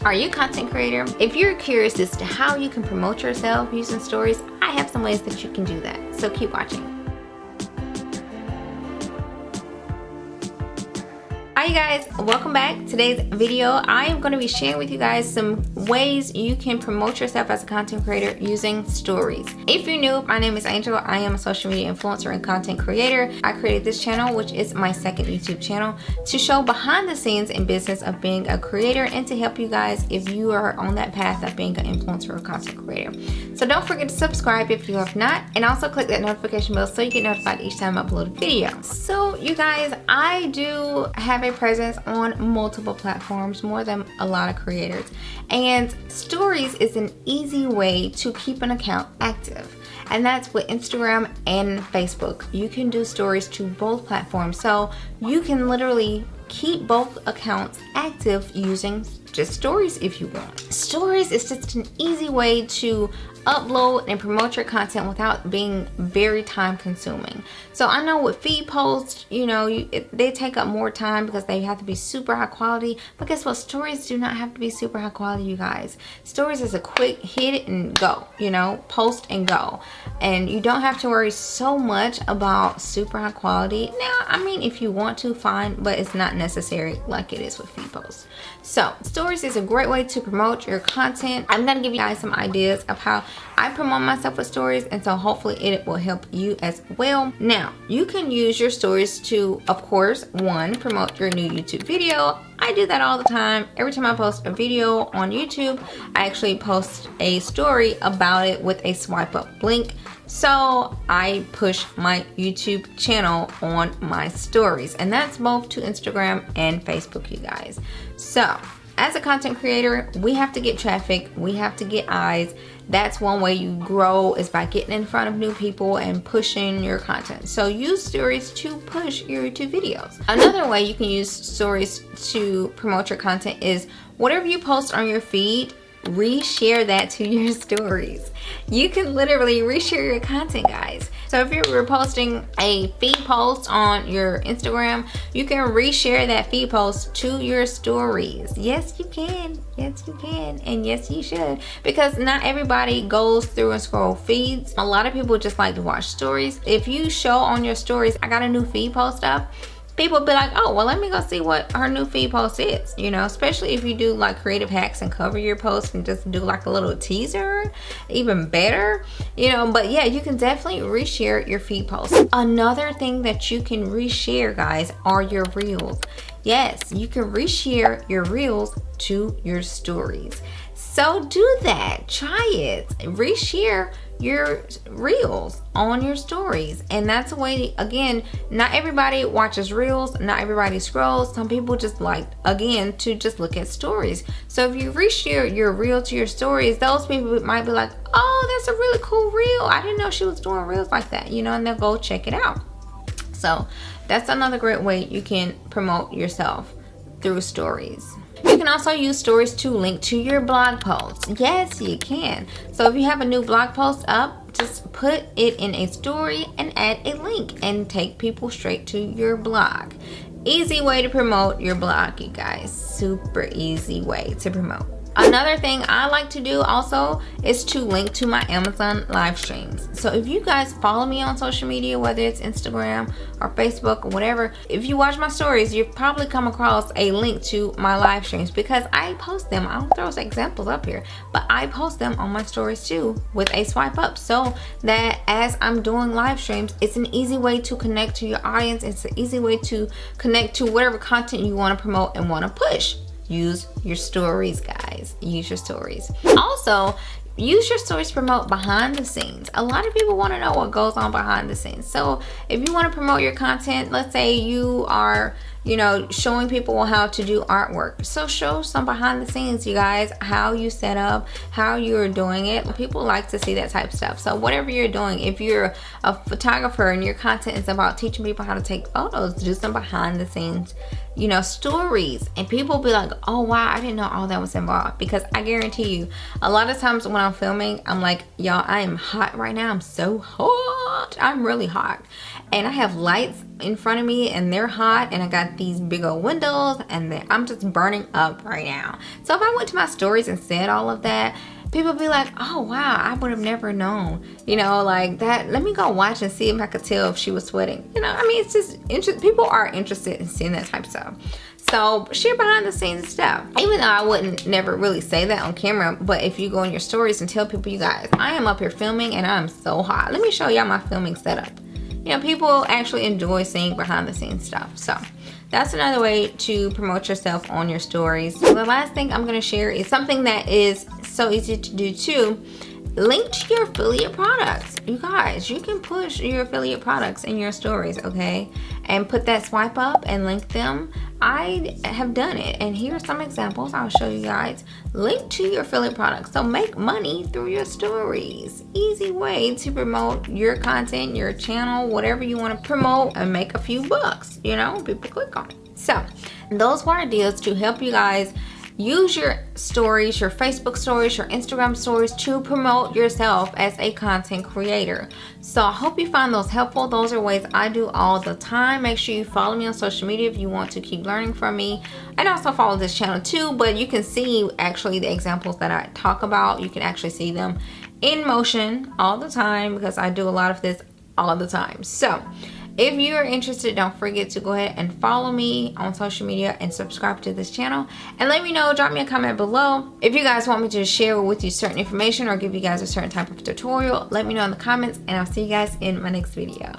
Are you a content creator? If you're curious as to how you can promote yourself using stories, I have some ways that you can do that. So keep watching. Hi guys, welcome back. Today's video, I am going to be sharing with you guys some ways you can promote yourself as a content creator using stories. If you're new, my name is Angel. I am a social media influencer and content creator. I created this channel, which is my second YouTube channel, to show behind the scenes in business of being a creator and to help you guys if you are on that path of being an influencer or content creator. So don't forget to subscribe if you have not, and also click that notification bell so you get notified each time I upload a video. So you guys, I do have a presence on multiple platforms, more than a lot of creators, and stories is an easy way to keep an account active, and that's with Instagram and Facebook. You can do stories to both platforms, so you can literally keep both accounts active using just stories if you want. Stories is just an easy way to upload and promote your content without being very time consuming. So I know with feed posts, you know, they take up more time because they have to be super high quality, but guess what? Stories do not have to be super high quality, you guys. Stories is a quick hit it and go, you know, post and go. And you don't have to worry so much about super high quality. Now, I mean, if you want to, fine, but it's not necessary like it is with feed posts. So stories is a great way to promote your content. I'm gonna give you guys some ideas of how I promote myself with stories, and so hopefully it will help you as well. Now, you can use your stories to, of course, one, promote your new YouTube video. I do that all the time. Every time I post a video on YouTube, I actually post a story about it with a swipe up link. So I push my YouTube channel on my stories, and that's both to Instagram and Facebook, you guys. So as a content creator, we have to get traffic, we have to get eyes. That's one way you grow, is by getting in front of new people and pushing your content. So use stories to push your YouTube videos. Another way you can use stories to promote your content is whatever you post on your feed, reshare that to your stories. You can literally reshare your content, guys. So if you were posting a feed post on your Instagram, you can reshare that feed post to your stories. Yes, you can. Yes, you can. And yes, you should. Because not everybody goes through and scroll feeds. A lot of people just like to watch stories. If you show on your stories, I got a new feed post up, people be like, oh, well, let me go see what her new feed post is, you know, especially if you do like creative hacks and cover your post and just do like a little teaser, even better, you know. But yeah, you can definitely reshare your feed posts. Another thing that you can reshare, guys, are your reels. Yes, you can reshare your reels to your stories. So do that, try it, reshare your reels on your stories. And that's a way to, again, not everybody watches reels, not everybody scrolls. Some people just like, again, to just look at stories. So if you reshare your reel to your stories, those people might be like, oh, that's a really cool reel, I didn't know she was doing reels like that, you know, and they'll go check it out. So that's another great way you can promote yourself, through stories. You can also use stories to link to your blog posts. Yes, you can. So if you have a new blog post up, just put it in a story and add a link and take people straight to your blog. Easy way to promote your blog, you guys. Super easy way to promote. Another thing I like to do also is to link to my Amazon live streams. So if you guys follow me on social media, whether it's Instagram or Facebook or whatever, if you watch my stories, you've probably come across a link to my live streams because I post them. I'll throw some examples up here, but I post them on my stories too with a swipe up, so that as I'm doing live streams, it's an easy way to connect to your audience. It's an easy way to connect to whatever content you want to promote and want to push. Use your stories, guys. Use your stories. Also, use your stories to promote behind the scenes. A lot of people want to know what goes on behind the scenes. So if you want to promote your content, let's say you are, you know, showing people how to do artwork. So show some behind the scenes, you guys, how you set up, how you're doing it. People like to see that type of stuff. So whatever you're doing, if you're a photographer and your content is about teaching people how to take photos, do some behind the scenes, you know, stories, and people be like, oh wow, I didn't know all that was involved. Because I guarantee you, a lot of times when I'm filming, I'm like, y'all, I am hot right now. I'm so hot. I'm really hot. and I have lights in front of me and they're hot, and I got these big old windows, and I'm just burning up right now. So if I went to my stories and said all of that, people would be like, oh wow, I would have never known, you know, like that. Let me go watch and see if I could tell if she was sweating. You know, I mean, it's just people are interested in seeing that type of stuff. So share behind the scenes stuff. Even though I wouldn't never really say that on camera, but if you go in your stories and tell people, you guys, I am up here filming and I'm so hot. Let me show y'all my filming setup. You know, people actually enjoy seeing behind the scenes stuff. So that's another way to promote yourself on your stories. So the last thing I'm gonna share is something that is so easy to do too. Link to your affiliate products. You guys, you can push your affiliate products in your stories, okay? And put that swipe up and link them. I have done it, and here are some examples I'll show you guys. Link to your affiliate products. So make money through your stories. Easy way to promote your content, your channel, whatever you want to promote, and make a few bucks, you know, people click on it. So those were ideas to help you guys use your stories, your Facebook stories, your Instagram stories to promote yourself as a content creator. So I hope you find those helpful. Those are ways I do all the time. Make sure you follow me on social media if you want to keep learning from me. And also follow this channel too, but you can see actually the examples that I talk about. You can actually see them in motion all the time because I do a lot of this all the time. So if you're interested, don't forget to go ahead and follow me on social media and subscribe to this channel. And let me know, drop me a comment below. If you guys want me to share with you certain information or give you guys a certain type of tutorial, let me know in the comments, and I'll see you guys in my next video.